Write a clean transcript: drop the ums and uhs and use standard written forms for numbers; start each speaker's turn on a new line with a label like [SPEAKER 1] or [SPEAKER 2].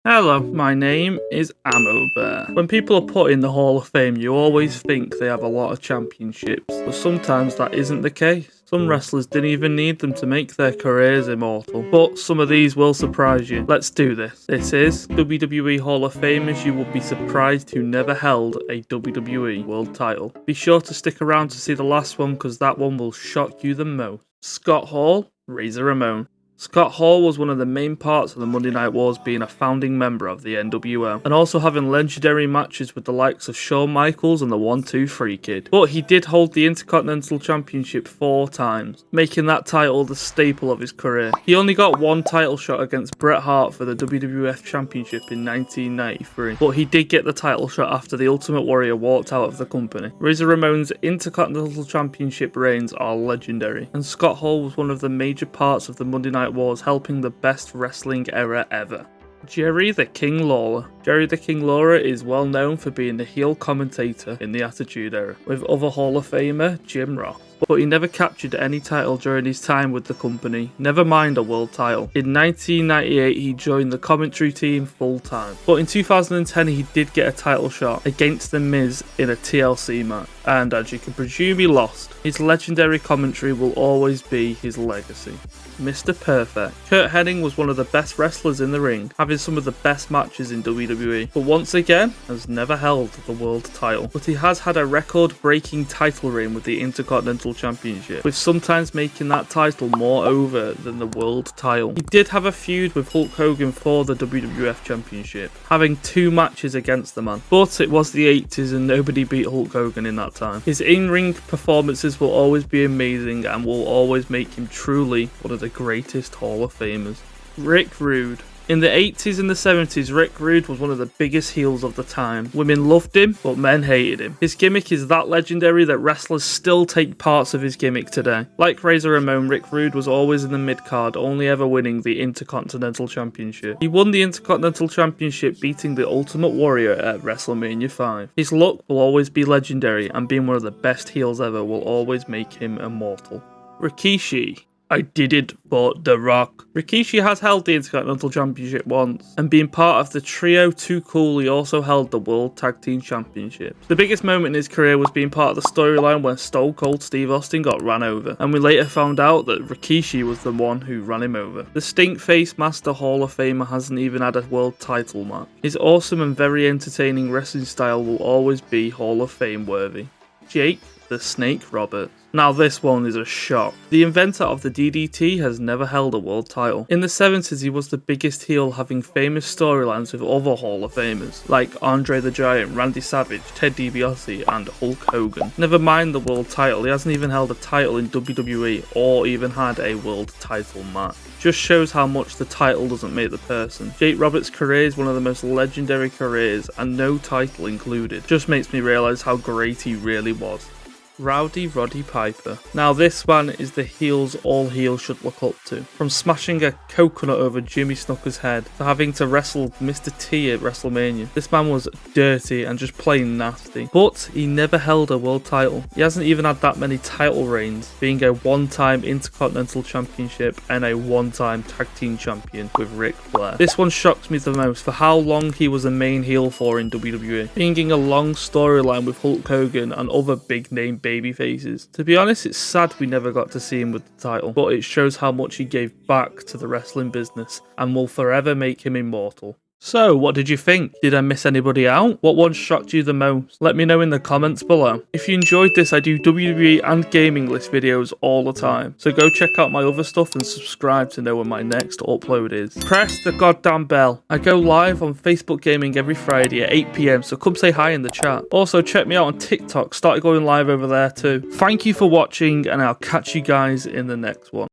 [SPEAKER 1] Hello, my name is Ammo Bear. When people are put in the Hall of Fame, you always think they have a lot of championships, but sometimes that isn't the case. Some wrestlers didn't even need them to make their careers immortal, but some of these will surprise you. Let's do this. This is WWE Hall of Famers you would be surprised who never held a WWE World title. Be sure to stick around to see the last one because that one will shock you the most. Scott Hall, Razor Ramon. Scott Hall was one of the main parts of the Monday Night Wars, being a founding member of the NWO, and also having legendary matches with the likes of Shawn Michaels and the 1-2-3 Kid. But he did hold the Intercontinental Championship 4 times, making that title the staple of his career. He only got one title shot against Bret Hart for the WWF Championship in 1993, but he did get the title shot after the Ultimate Warrior walked out of the company. Razor Ramon's Intercontinental Championship reigns are legendary, and Scott Hall was one of the major parts of the Monday Night Wars, helping the best wrestling era ever. Jerry the King Lawler. Jerry the King Lawler is well known for being the heel commentator in the Attitude Era, with other Hall of Famer Jim Ross. But he never captured any title during his time with the company, never mind a world title. In 1998 he joined the commentary team full time, but in 2010 he did get a title shot against The Miz in a TLC match, and as you can presume he lost. His legendary commentary will always be his legacy. Mr. Perfect. Curt Henning was one of the best wrestlers in the ring, having some of the best matches in WWE, but once again has never held the world title. But he has had a record-breaking title reign with the Intercontinental Championship, with sometimes making that title more over than the world title. He did have a feud with Hulk Hogan for the WWF Championship, having 2 matches against the man, but it was the 80s and nobody beat Hulk Hogan in that time. His in-ring performances will always be amazing and will always make him truly one of the greatest Hall of Famers. Rick Rude. In the 80s and the 70s, Rick Rude was one of the biggest heels of the time. Women loved him, but men hated him. His gimmick is that legendary that wrestlers still take parts of his gimmick today. Like Razor Ramon, Rick Rude was always in the mid-card, only ever winning the Intercontinental Championship. He won the Intercontinental Championship beating the Ultimate Warrior at WrestleMania 5. His look will always be legendary, and being one of the best heels ever will always make him immortal. Rikishi. I did it for The Rock. Rikishi has held the Intercontinental Championship once, and being part of the trio Too Cool, he also held the World Tag Team Championship. The biggest moment in his career was being part of the storyline when Stone Cold Steve Austin got ran over, and we later found out that Rikishi was the one who ran him over. The Stink-Face Master Hall of Famer hasn't even had a world title match. His awesome and very entertaining wrestling style will always be Hall of Fame worthy. Jake the Snake Roberts. Now this one is a shock. The inventor of the DDT has never held a world title. In the 70s he was the biggest heel, having famous storylines with other Hall of Famers like Andre the Giant, Randy Savage, Ted DiBiase and Hulk Hogan. Never mind the world title, he hasn't even held a title in WWE or even had a world title match. Just shows how much the title doesn't make the person. Jake Roberts' career is one of the most legendary careers and no title included. Just makes me realise how great he really was. Rowdy Roddy Piper. Now this man is the heels all heels should look up to. From smashing a coconut over Jimmy Snuka's head to having to wrestle Mr. T at WrestleMania. This man was dirty and just plain nasty. But he never held a world title. He hasn't even had that many title reigns, being a 1-time Intercontinental Championship and a 1-time Tag Team Champion with Ric Flair. This one shocks me the most for how long he was a main heel for in WWE, being in a long storyline with Hulk Hogan and other big name baby faces. To be honest, it's sad we never got to see him with the title, but it shows how much he gave back to the wrestling business and will forever make him immortal. So, what did you think? Did I miss anybody out? What one shocked you the most? Let me know in the comments below. If you enjoyed this, I do WWE and gaming list videos all the time, so go check out my other stuff and subscribe to know when my next upload is. Press the goddamn bell. I go live on Facebook Gaming every Friday at 8 PM, so come say hi in the chat. Also, check me out on TikTok, started going live over there too. Thank you for watching, and I'll catch you guys in the next one.